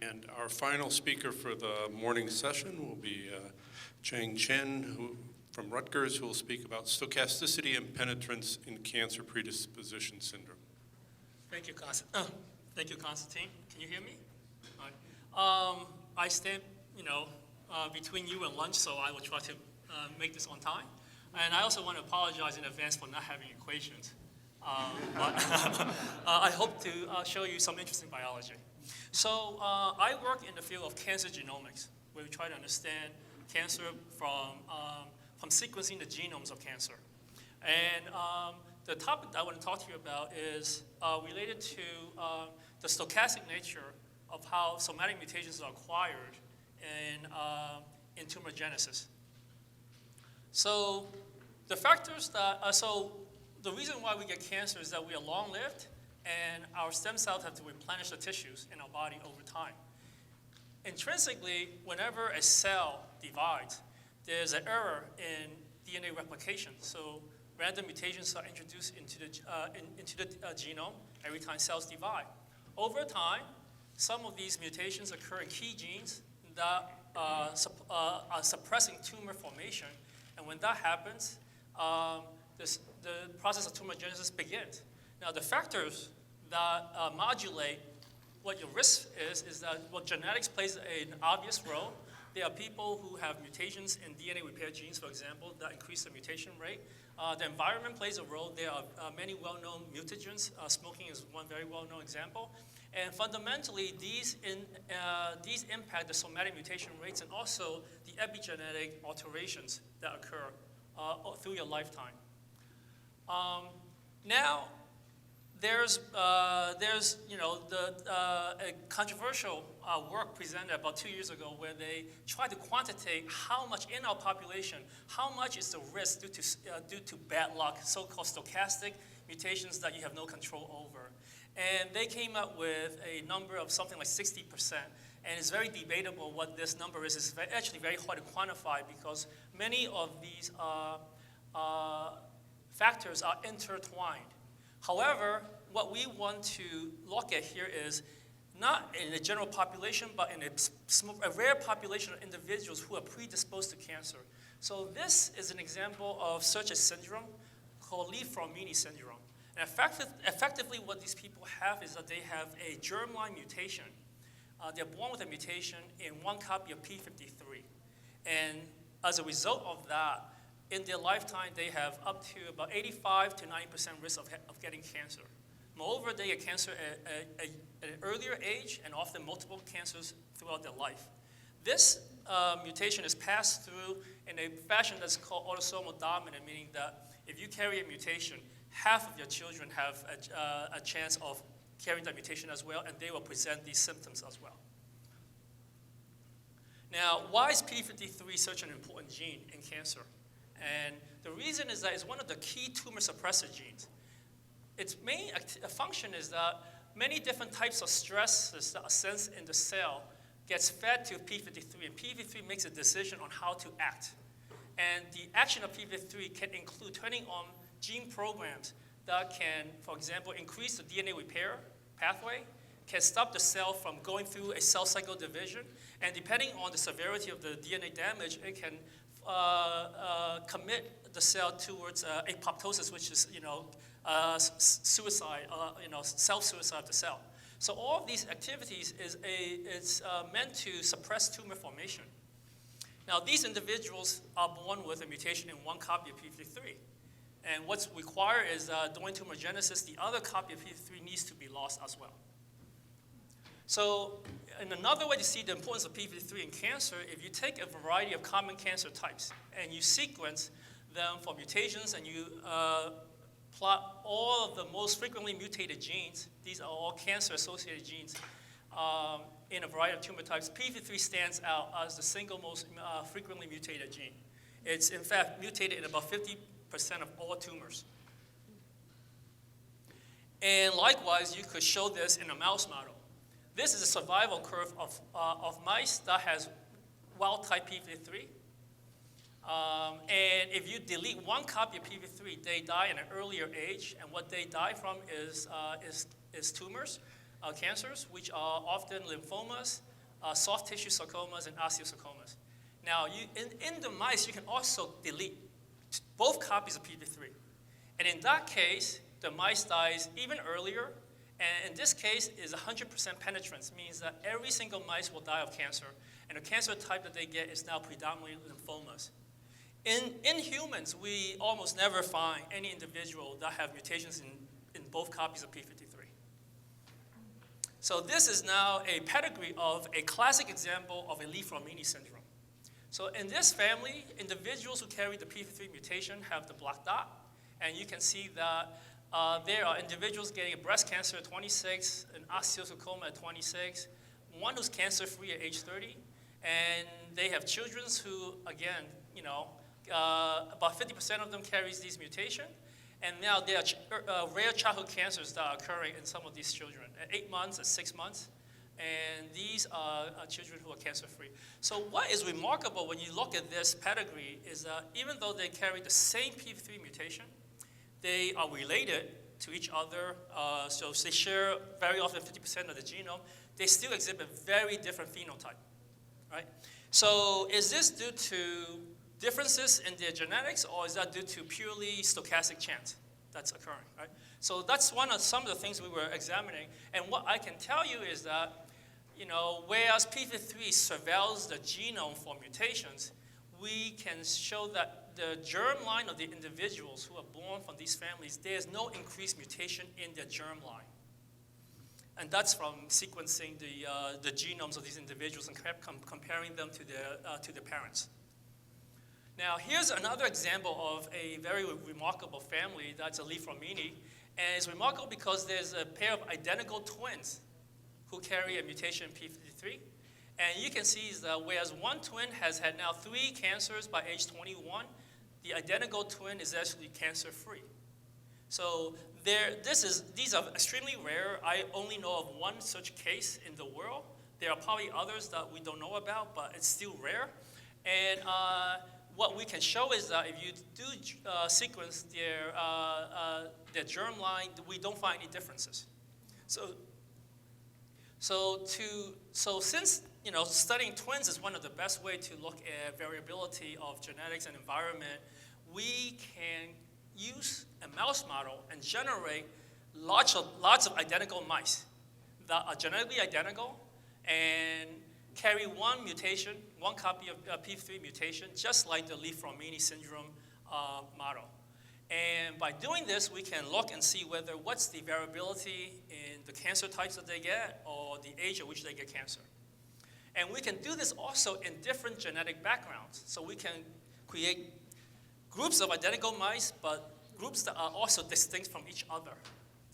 And our final speaker for the morning session will be Chang from Rutgers, who will speak about stochasticity and penetrance in cancer predisposition syndrome. Thank you, Constantine. Can you hear me? All right. I stand, between you and lunch, so I will try to make this on time. And I also want to apologize in advance for not having equations. But I hope to show you some interesting biology. So I work in the field of cancer genomics, where we try to understand cancer from sequencing the genomes of cancer. And the topic that I want to talk to you about is related to the stochastic nature of how somatic mutations are acquired in tumor genesis. So the factors that, the reason why we get cancer is that we are long-lived and our stem cells have to replenish the tissues in our body over time. Intrinsically, whenever a cell divides, there's an error in DNA replication. So random mutations are introduced into the genome every time cells divide. Over time, some of these mutations occur in key genes that are suppressing tumor formation. And when that happens, the process of tumorigenesis begins. Now, the factors that modulate what your risk is that, well, genetics plays an obvious role. There are people who have mutations in DNA repair genes, for example, that increase the mutation rate. The environment plays a role. There are many well-known mutagens. Smoking is one very well-known example. And fundamentally, these impact the somatic mutation rates and also the epigenetic alterations that occur through your lifetime. Now, there's a controversial work presented about 2 years ago where they tried to quantitate how much in our population, how much is the risk due to bad luck, so-called stochastic mutations that you have no control over. And they came up with a number of something like 60%. And it's very debatable what this number is. It's actually very hard to quantify because many of these factors are intertwined. However, what we want to look at here is not in the general population, but in a rare population of individuals who are predisposed to cancer. So this is an example of such a syndrome called Li-Fraumeni syndrome. And effectively, what these people have is that they have a germline mutation. They're born with a mutation in one copy of P53. And as a result of that, in their lifetime, they have up to about 85 to 90% risk of getting cancer. Moreover, they get cancer at an earlier age and often multiple cancers throughout their life. This mutation is passed through in a fashion that's called autosomal dominant, meaning that if you carry a mutation, half of your children have a chance of carrying that mutation as well, and they will present these symptoms as well. Now, why is P53 such an important gene in cancer? And the reason is that it's one of the key tumor suppressor genes. Its main function is that many different types of stresses that are sensed in the cell gets fed to P53, and P53 makes a decision on how to act. And the action of P53 can include turning on gene programs that can, for example, increase the DNA repair pathway, can stop the cell from going through a cell cycle division, and depending on the severity of the DNA damage, it can commit the cell towards apoptosis, which is suicide, self-suicide of the cell. So all of these activities is meant to suppress tumor formation. Now, these individuals are born with a mutation in one copy of P53. And what's required is during tumorigenesis, the other copy of P53 needs to be lost as well. So, and another way to see the importance of P53 in cancer, if you take a variety of common cancer types and you sequence them for mutations and you plot all of the most frequently mutated genes, these are all cancer-associated genes, in a variety of tumor types, P53 stands out as the single most frequently mutated gene. It's, in fact, mutated in about 50% of all tumors. And likewise, you could show this in a mouse model. This is a survival curve of mice that has wild-type P53. And if you delete one copy of P53, they die at an earlier age, and what they die from is tumors. cancers, which are often lymphomas, soft tissue sarcomas, and osteosarcomas. Now, in the mice, you can also delete both copies of p53. And in that case, the mice dies even earlier. And in this case, is 100% penetrance, means that every single mice will die of cancer. And the cancer type that they get is now predominantly lymphomas. In humans, we almost never find any individual that have mutations in both copies of p53. So this is now a pedigree of a classic example of a Li-Fraumeni syndrome. So in this family, individuals who carry the p53 mutation have the black dot. And you can see that there are individuals getting a breast cancer at 26, an osteosarcoma at 26, one who's cancer-free at age 30, and they have children who, again, about 50% of them carries these mutations, and now there are rare childhood cancers that are occurring in some of these children at 8 months, at 6 months, and these are children who are cancer-free. So what is remarkable when you look at this pedigree is that even though they carry the same p53 mutation, they are related to each other, so they share very often 50% of the genome. They still exhibit very different phenotype, right? So is this due to differences in their genetics, or is that due to purely stochastic chance that's occurring, right? So that's some of the things we were examining. And what I can tell you is that, whereas p53 surveils the genome for mutations, we can show that the germline of the individuals who are born from these families, there's no increased mutation in their germline. And that's from sequencing the genomes of these individuals and comparing them to their parents. Now, here's another example of a very remarkable family that's a Li-Fraumeni. And it's remarkable because there's a pair of identical twins who carry a mutation in p53. And you can see that whereas one twin has had now 3 cancers by age 21, the identical twin is actually cancer-free. So these are extremely rare. I only know of one such case in the world. There are probably others that we don't know about, but it's still rare. And what we can show is that if you do sequence their germline, we don't find any differences. So since studying twins is one of the best ways to look at variability of genetics and environment, we can use a mouse model and generate lots of identical mice that are genetically identical and carry one mutation, one copy of p53 mutation, just like the Li-Fraumeni syndrome model. And by doing this, we can look and see what's the variability in the cancer types that they get or the age at which they get cancer. And we can do this also in different genetic backgrounds. So we can create groups of identical mice, but groups that are also distinct from each other,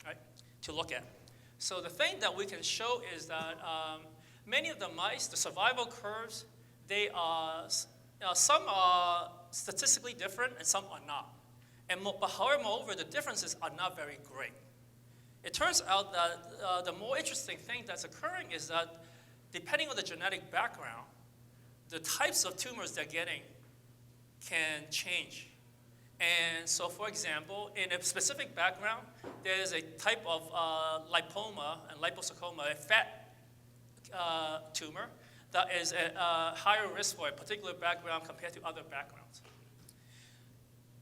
right, to look at. So the thing that we can show is that many of the mice, the survival curves, some are statistically different and some are not. But however, moreover, the differences are not very great. It turns out that the more interesting thing that's occurring is that depending on the genetic background, the types of tumors they're getting can change. And so, for example, in a specific background, there's a type of lipoma and liposarcoma, a fat tumor, that is at higher risk for a particular background compared to other backgrounds.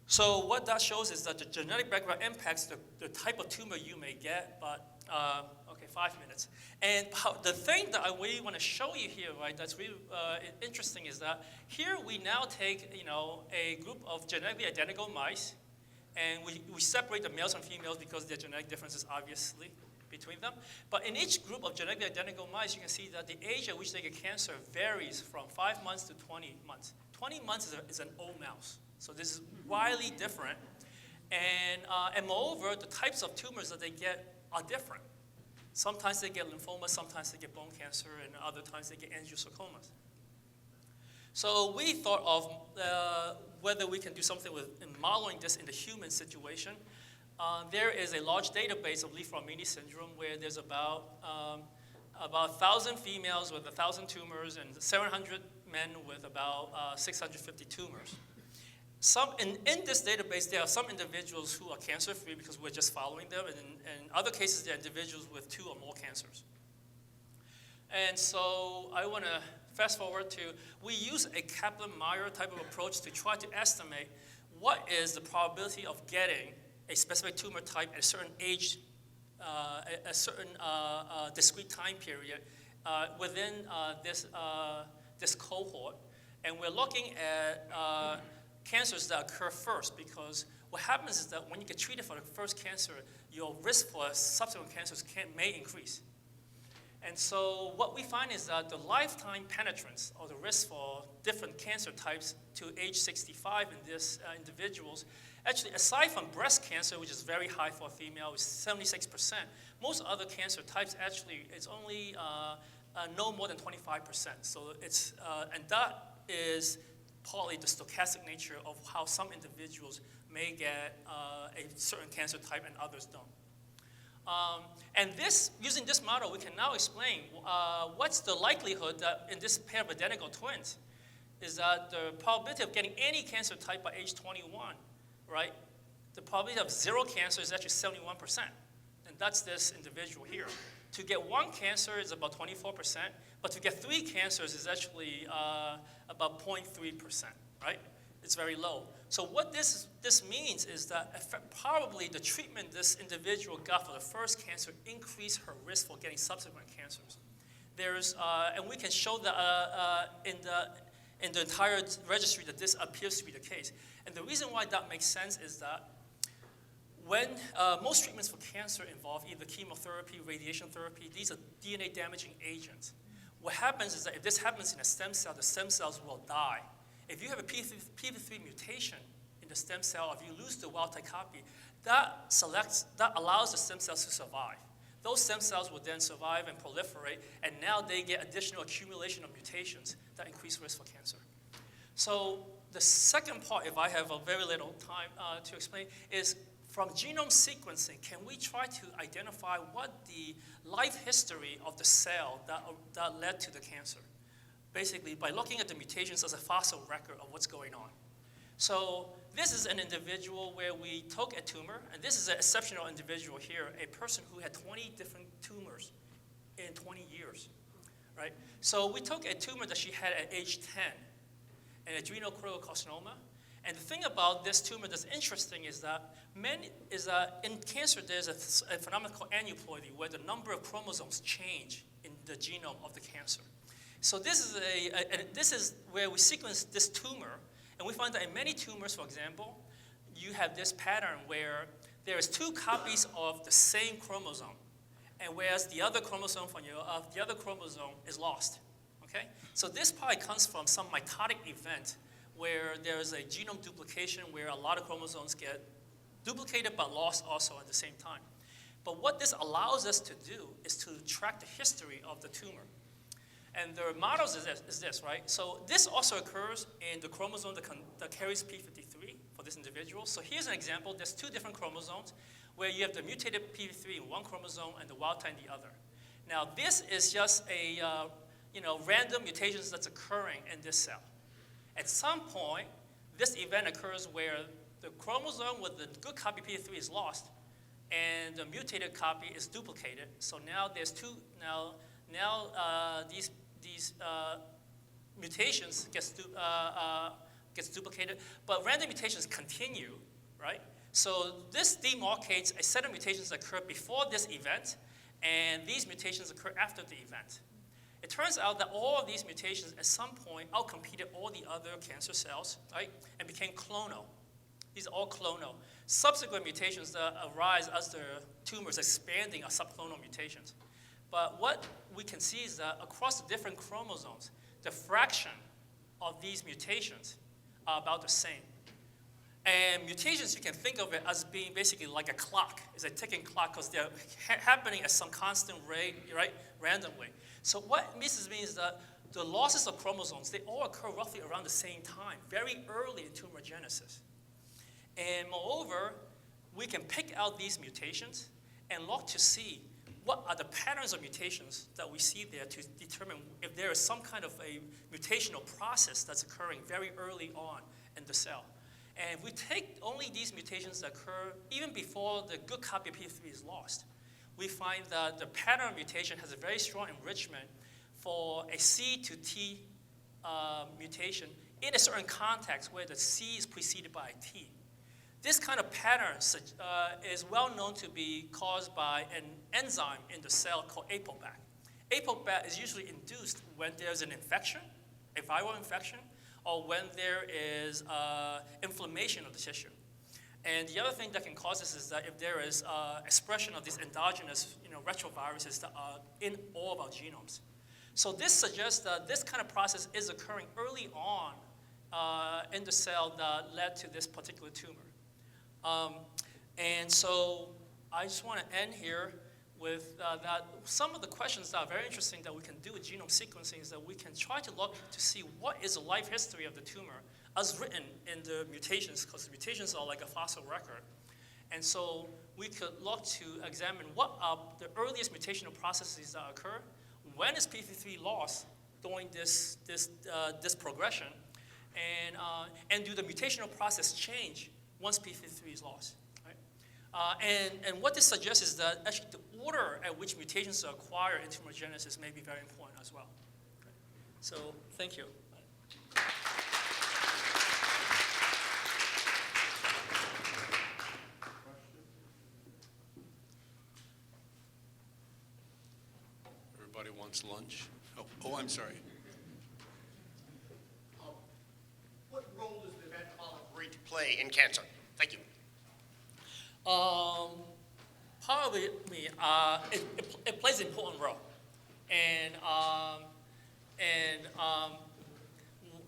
So what that shows is that the genetic background impacts the type of tumor you may get, but, okay, 5 minutes. And the thing that I really want to show you here, right, that's really interesting is that here we now take, a group of genetically identical mice, and we separate the males and females because there are genetic differences, obviously, between them. But in each group of genetically identical mice, you can see that the age at which they get cancer varies from 5 months to 20 months. 20 months is an old mouse. So this is wildly different. And moreover, the types of tumors that they get are different. Sometimes they get lymphoma, sometimes they get bone cancer, and other times they get angiosarcomas. So we thought of whether we can do something in modeling this in the human situation. There is a large database of Li-Fraumeni syndrome where there's about 1,000 females with 1,000 tumors and 700 men with about 650 tumors. in this database, there are some individuals who are cancer-free because we're just following them, and in other cases, there are individuals with 2 or more cancers. And so I want to fast forward to, we use a Kaplan Meier type of approach to try to estimate what is the probability of getting a specific tumor type at a certain age, a certain discrete time period within this cohort. And we're looking at cancers that occur first, because what happens is that when you get treated for the first cancer, your risk for subsequent cancers may increase. And so what we find is that the lifetime penetrance, or the risk for different cancer types to age 65 in these individuals, actually, aside from breast cancer, which is very high for a female, is 76%, most other cancer types actually is only no more than 25%. So it's, and that is partly the stochastic nature of how some individuals may get a certain cancer type and others don't. And using this model, we can now explain what's the likelihood that in this pair of identical twins is that the probability of getting any cancer type by age 21, right? The probability of 0 cancer is actually 71%. And that's this individual here. To get 1 cancer is about 24%, but to get 3 cancers is actually about 0.3%, right? It's very low. So what this means is that probably the treatment this individual got for the first cancer increased her risk for getting subsequent cancers. And we can show that in the entire registry that this appears to be the case. And the reason why that makes sense is that when most treatments for cancer involve either chemotherapy, radiation therapy, these are DNA damaging agents. What happens is that if this happens in a stem cell, the stem cells will die. If you have a p53 mutation in the stem cell, if you lose the wild type copy, that allows the stem cells to survive. Those stem cells will then survive and proliferate, and now they get additional accumulation of mutations that increase risk for cancer. So the second part, if I have a very little time to explain, is from genome sequencing, can we try to identify what the life history of the cell that led to the cancer? Basically, by looking at the mutations as a fossil record of what's going on. So this is an individual where we took a tumor, and this is an exceptional individual here, a person who had 20 different tumors in 20 years, right? So we took a tumor that she had at age 10, an adrenocortical carcinoma. And the thing about this tumor that's interesting is that in cancer there's a phenomenon called aneuploidy, where the number of chromosomes change in the genome of the cancer. So this is where we sequence this tumor, and we find that in many tumors, for example, you have this pattern where there is 2 copies of the same chromosome, and whereas the other chromosome is lost. Okay? So this probably comes from some mitotic event where there is a genome duplication where a lot of chromosomes get duplicated but lost also at the same time. But what this allows us to do is to track the history of the tumor. And the models is this, right? So this also occurs in the chromosome that carries p53 for this individual. So here's an example. There's 2 different chromosomes where you have the mutated p53 in one chromosome and the wild type in the other. Now this is just a random mutations that's occurring in this cell. At some point, this event occurs where the chromosome with the good copy p53 is lost, and the mutated copy is duplicated. So now there's 2. Now these mutations gets duplicated, but random mutations continue, right? So this demarcates a set of mutations that occur before this event, and these mutations occur after the event. It turns out that all of these mutations at some point outcompeted all the other cancer cells, right, and became clonal. These are all clonal. Subsequent mutations that arise as the tumors expanding are subclonal mutations. But what we can see is that across the different chromosomes, the fraction of these mutations are about the same. And mutations, you can think of it as being basically like a clock. It's a ticking clock because they're happening at some constant rate, right, randomly. So what this means is that the losses of chromosomes, they all occur roughly around the same time, very early in tumor genesis. And moreover, we can pick out these mutations and look to see what are the patterns of mutations that we see there to determine if there is some kind of a mutational process that's occurring very early on in the cell. And if we take only these mutations that occur even before the good copy of p53 is lost, we find that the pattern mutation has a very strong enrichment for a C to T mutation in a certain context where the C is preceded by a T. This kind of pattern is well known to be caused by an enzyme in the cell called APOBAC. APOBAC is usually induced when there's an infection, a viral infection, or when there is inflammation of the tissue. And the other thing that can cause this is that if there is expression of these endogenous retroviruses that are in all of our genomes. So this suggests that this kind of process is occurring early on in the cell that led to this particular tumor. And so I just want to end here with that some of the questions that are very interesting that we can do with genome sequencing is that we can try to look to see what is the life history of the tumor as written in the mutations, because the mutations are like a fossil record. And so we could look to examine what are the earliest mutational processes that occur, when is p53 lost during this progression, and do the mutational process change once p53 is lost? And what this suggests is that actually the order at which mutations are acquired in tumorigenesis may be very important as well. So thank you. Everybody wants lunch? Oh, I'm sorry. What role does the metabolic rate play in cancer? Thank you. Probably it plays an important role, and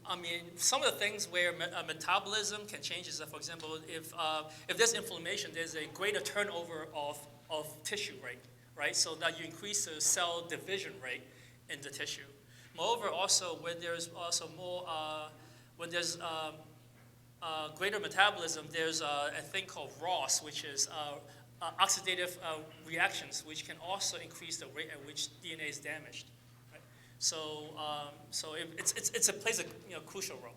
I mean some of the things where metabolism can change is that, for example, if there's inflammation, there's a greater turnover of tissue rate, right? So that you increase the cell division rate in the tissue. Moreover, also when there's also more when there's greater metabolism, there's a thing called ROS, which is oxidative reactions, which can also increase the rate at which DNA is damaged. Right? So, it plays a crucial role.